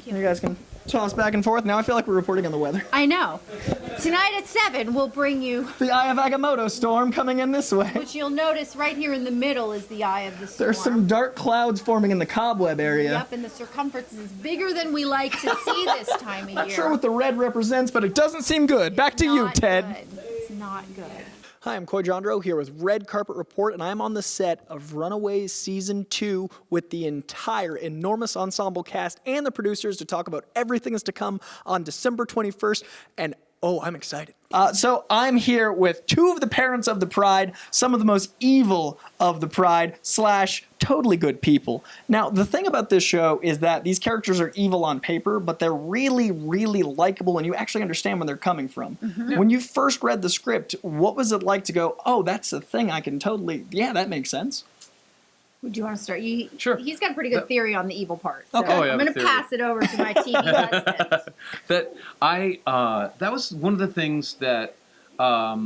Thank you. You guys can toss back and forth. Now I feel like we're reporting on the weather. I know. Tonight at 7, we'll bring you, The Eye of Agamotto storm coming in this way. which you'll notice right here in the middle is the eye of the storm. There's some dark clouds forming in the cobweb area. Yep, and the circumference is bigger than we like to see this time of year. Not sure what the red represents, but it doesn't seem good. Back to you, Not Ted. good. It's not good. Hi, I'm Coy Jandreau here with Red Carpet Report, and I'm on the set of Runaways Season 2 with the entire enormous ensemble cast and the producers to talk about everything that's to come on December 21st, and oh, I'm excited. So I'm here with two of the parents of the Pride, some of the most evil of the Pride, / totally good people. Now, the thing about this show is that these characters are evil on paper, but they're really, really likable, and you actually understand where they're coming from. Yeah. When you first read the script, what was it like to go, oh, that's a thing I can totally, yeah, that makes sense? Would you want to start? Sure. He's got a pretty good theory on the evil part. So Okay. Oh, yeah, I'm the going to theory. pass it over to my TV husband. That was one of the things that I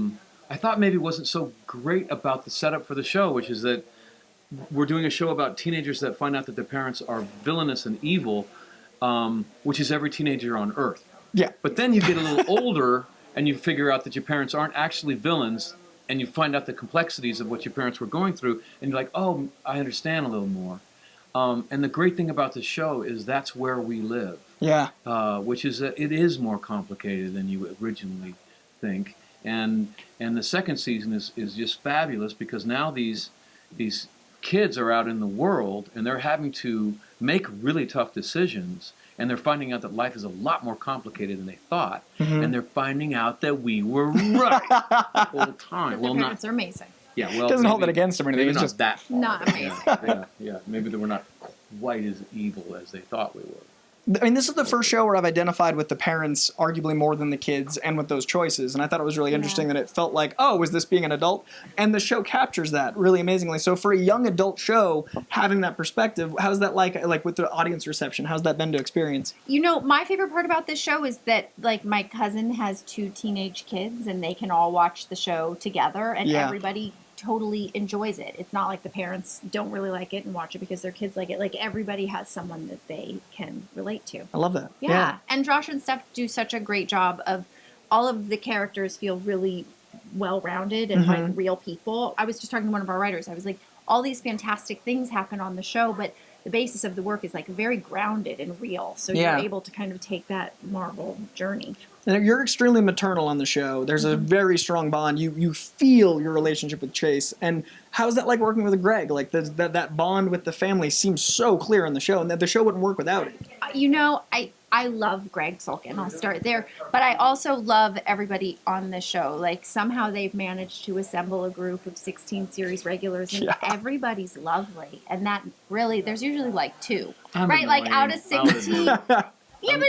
thought maybe wasn't so great about the setup for the show, which is that we're doing a show about teenagers that find out that their parents are villainous and evil, which is every teenager on Earth. Yeah. But then you get a little older and you figure out that your parents aren't actually villains, and you find out the complexities of what your parents were going through, and you're like, oh, I understand a little more. And the great thing about the show is that's where we live. Yeah. Which is that it is more complicated than you originally think. And the second season is just fabulous because now these kids are out in the world and they're having to make really tough decisions, and they're finding out that life is a lot more complicated than they thought, and they're finding out that we were right the whole time. Their parents are amazing. Yeah, well, Doesn't hold it against them or anything, maybe it's not just- that far. Not amazing. Yeah. Maybe they were not quite as evil as they thought we were. I mean, this is the first show where I've identified with the parents arguably more than the kids and with those choices. And I thought it was really interesting that it felt like, oh, was this being an adult? And the show captures that really amazingly. So for a young adult show, having that perspective, how's that like with the audience reception? How's that been to experience? You know, my favorite part about this show is that, like, my cousin has 2 teenage kids, and they can all watch the show together, and Yeah. everybody totally enjoys it. It's not like the parents don't really like it and watch it because their kids like it. Like, everybody has someone that they can relate to. I love that. Yeah. And Josh and Steph do such a great job of all of the characters feel really well-rounded and like real people. I was just talking to one of our writers. I was like, all these fantastic things happen on the show, but the basis of the work is like very grounded and real. So Yeah. you're able to kind of take that Marvel journey. And you're extremely maternal on the show. There's a very strong bond. You feel your relationship with Chase. And how's that like working with Greg? Like that bond with the family seems so clear in the show, and that the show wouldn't work without it. You know, I love Greg Sulkin. I'll start there. But I also love everybody on the show. Like, somehow they've managed to assemble a group of 16 series regulars, and everybody's lovely. And that really, there's usually like 2, I'm right? Like, out of annoying. 16. Yeah, but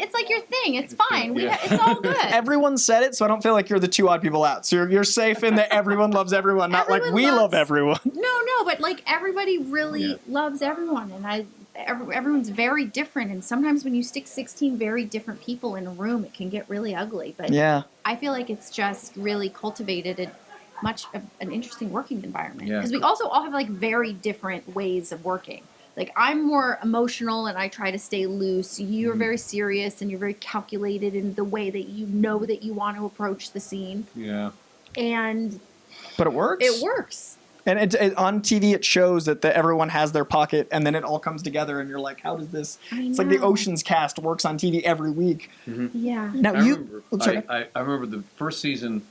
it's like your thing. It's fine. It's all good. Everyone said it, so I don't feel like you're the 2 odd people out. So you're safe in that everyone loves everyone, not like Everyone we love loves- everyone. No, but like everybody really loves everyone, and everyone's very different. And sometimes when you stick 16 very different people in a room, it can get really ugly. But Yeah. I feel like it's just really cultivated an interesting working environment, Yeah. because we also all have like very different ways of working. Like, I'm more emotional and I try to stay loose. You're very serious and you're very calculated in the way that you know that you want to approach the scene. Yeah. And But it works. it works. And on TV, it shows that everyone has their pocket, and then it all comes together, and you're like, how does this... It's like the know. Ocean's cast works on TV every week. Yeah. Now, I remember the first season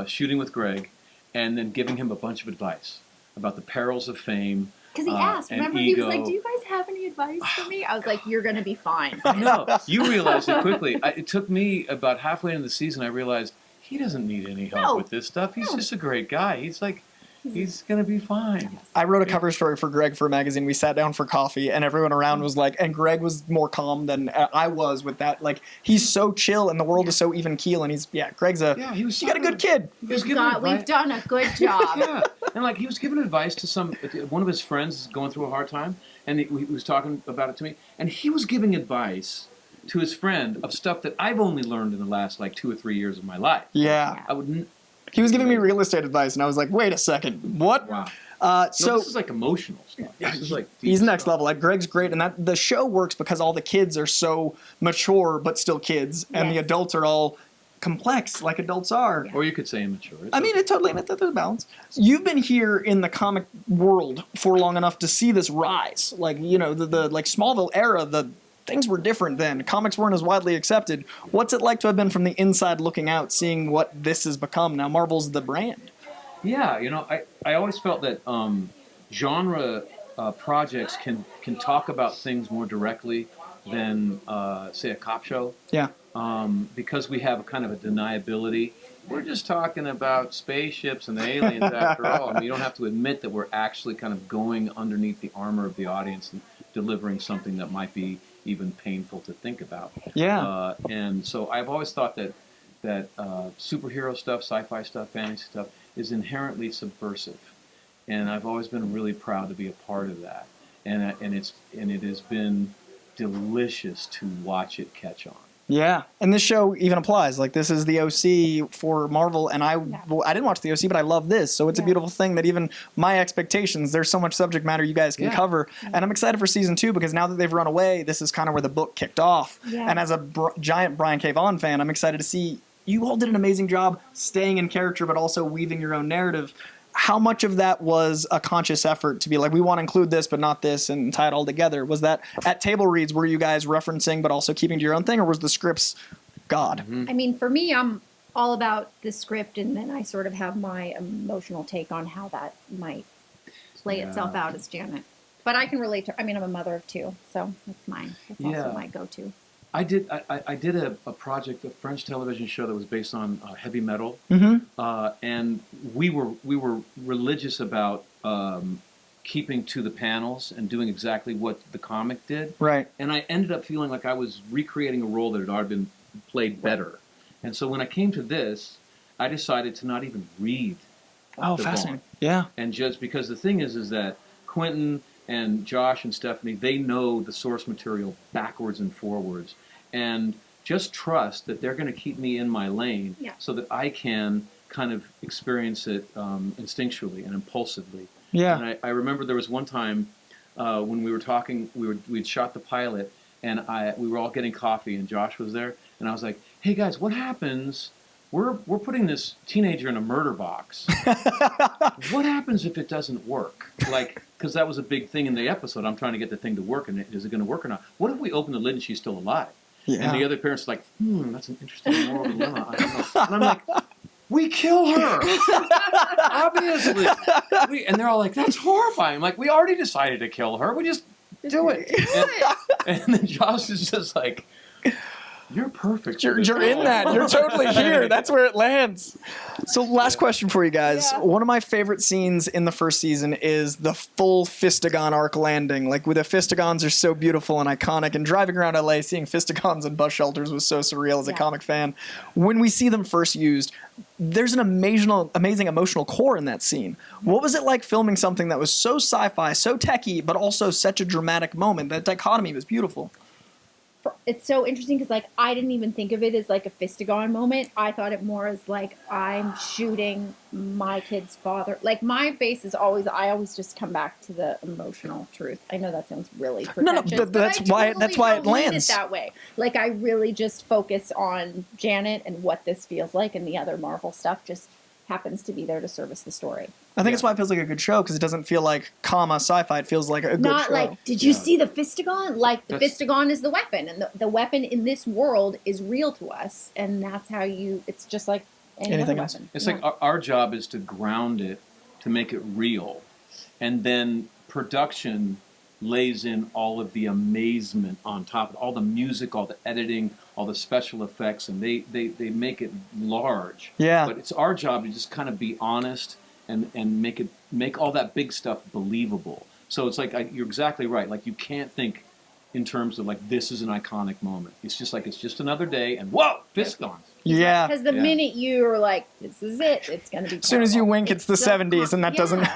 shooting with Greg and then giving him a bunch of advice about the perils of fame. Because he asked, and remember, he was ego. like, do you guys have any advice for me? I was like, you're going to be fine. No, you realized it quickly. It took me about halfway into the season, I realized he doesn't need any help with this stuff. He's just a great guy. He's like, he's going to be fine. I wrote a cover story for Greg for a magazine. We sat down for coffee, and everyone around was like, and Greg was more calm than I was with that. Like, he's so chill, and the world is so even keel, and Greg's he got a good kid. We've done a good job. Yeah, and like he was giving advice to one of his friends going through a hard time, and he was talking about it to me, and he was giving advice to his friend of stuff that I've only learned in the last like 2 or 3 years of my life. Yeah. I wouldn't. He was giving me real estate advice, and I was like, wait a second, what? Wow. No, So this is like emotional stuff. This is like deep he's next stuff. level. Like Greg's great, and that the show works because all the kids are so mature but still kids, and the Yes. adults are all complex like adults are. Or you could say immature. It's I mean, okay. it totally there's a balance. You've been here in the comic world for long enough to see this rise. Like, you know, the like Smallville era, the things were different then. Comics weren't as widely accepted. What's it like to have been from the inside looking out, seeing what this has become? Now Marvel's the brand. Yeah, you know, I always felt that genre projects can talk about things more directly than, say, a cop show. Yeah. Because we have a kind of a deniability. We're just talking about spaceships and aliens after all. I mean, you don't have to admit that we're actually kind of going underneath the armor of the audience and delivering something that might be even painful to think about. Yeah. And so I've always thought that superhero stuff, sci-fi stuff, fantasy stuff is inherently subversive, and I've always been really proud to be a part of that. And it has been delicious to watch it catch on. Yeah, and this show even applies. Like, this is the OC for Marvel, and I didn't watch the OC, but I love this. So it's a beautiful thing that even my expectations, there's so much subject matter you guys can cover. And I'm excited for season 2 because now that they've run away, this is kind of where the book kicked off. Yeah. And as a giant Brian K. Vaughan fan, I'm excited to see you all did an amazing job staying in character, but also weaving your own narrative. How much of that was a conscious effort to be like, we want to include this, but not this, and tie it all together? Was that at table reads, were you guys referencing, but also keeping to your own thing, or was the scripts God? I mean, for me, I'm all about the script, and then I sort of have my emotional take on how that might play itself out as Janet. But I can relate to. I mean, I'm a mother of 2, so that's mine. That's also my go-to. I did a project, a French television show that was based on heavy metal, and we were religious about keeping to the panels and doing exactly what the comic did. Right. And I ended up feeling like I was recreating a role that had already been played better. And so when I came to this, I decided to not even read. Oh, the fascinating. Vaughn. Yeah. And just because the thing is that Quentin and Josh and Stephanie, they know the source material backwards and forwards. And just trust that they're going to keep me in my lane so that I can kind of experience it instinctually and impulsively. Yeah. And I remember there was one time when we were talking, we'd shot the pilot, and we were all getting coffee, and Josh was there, and I was like, hey guys, what happens? We're putting this teenager in a murder box. What happens if it doesn't work? Like, because that was a big thing in the episode. I'm trying to get the thing to work, and is it going to work or not? What if we open the lid and she's still alive? Yeah. And the other parents are like, that's an interesting moral dilemma. I don't know. And I'm like, we kill her, obviously. And they're all like, that's horrifying. I'm like, we already decided to kill her. We just do it. And then Josh is just like, you're perfect. You're in that. You're totally here. That's where it lands. So last question for you guys. Yeah. One of my favorite scenes in the first season is the full Fistagon arc landing. Like, with the Fistagons are so beautiful and iconic, and driving around LA seeing Fistagons and bus shelters was so surreal as a comic fan. When we see them first used, there's an amazing emotional core in that scene. What was it like filming something that was so sci-fi, so techie, but also such a dramatic moment? That dichotomy was beautiful. It's so interesting because, like, I didn't even think of it as like a Fistagon moment. I thought it more as like, I'm shooting my kid's father. Like, my base is always, I always just come back to the emotional truth. I know that sounds really pretentious. No, that's why it don't mean lands it that way. Like, I really just focus on Janet and what this feels like, and the other Marvel stuff just happens to be there to service the story. I think it's why it feels like a good show, because it doesn't feel like sci-fi. It feels like a good show. Not like, did you see the Fistagon? Like, the Fistagon is the weapon, and the weapon in this world is real to us, and that's how it's just like any other else. weapon. It's like our job is to ground it, to make it real, and then production lays in all of the amazement on top, of all the music, all the editing, all the special effects, and they make it large. Yeah. But it's our job to just kind of be honest and make all that big stuff believable. So it's like, you're exactly right. Like, you can't think in terms of like, this is an iconic moment. It's just like, it's just another day, and whoa, Fistagons. Yeah. Because the minute you're like, this is it, it's going to be As soon as you terrible. wink, it's the so 70s, and that doesn't...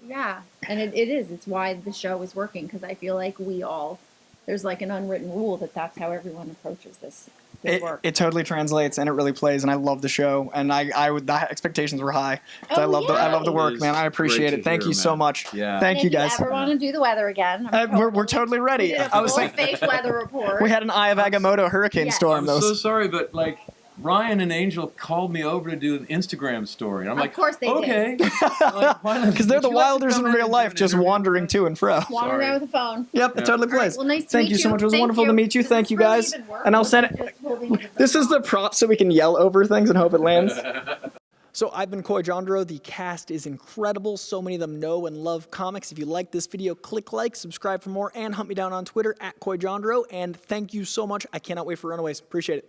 Yeah, and it is. It's why the show is working, because I feel like there's like an unwritten rule that's how everyone approaches this good work. It totally translates and it really plays, and I love the show, and the expectations were high. Oh, I love the It work, is man. I appreciate great it. to Thank hear, you so man. much. Yeah. Thank you If guys. you ever want to do the weather again, We're totally we ready. did a I was full thinking fake weather report. we had an Eye of Agamotto hurricane Yes. storm. I'm That so was sorry, but like Ryan and Angel called me over to do an Instagram story. And I'm Of like, course they okay. did. because they're the Wilders in real life, just wandering to and fro. Wandering around with the phone. Yep, it totally All right, plays. well, nice to Thank meet you so much. It was Thank wonderful to meet you. Does Thank this you really guys. even work, And I'll or send is it. just holding it in This is the prop so we can yell over things and hope it lands. Sorry. So I've been Coy Jandreau. The cast is incredible. So many of them know and love comics. If you like this video, click like, subscribe for more, and hunt me down on Twitter @Coy Jandreau. And thank you so much. I cannot wait for Runaways. Appreciate it.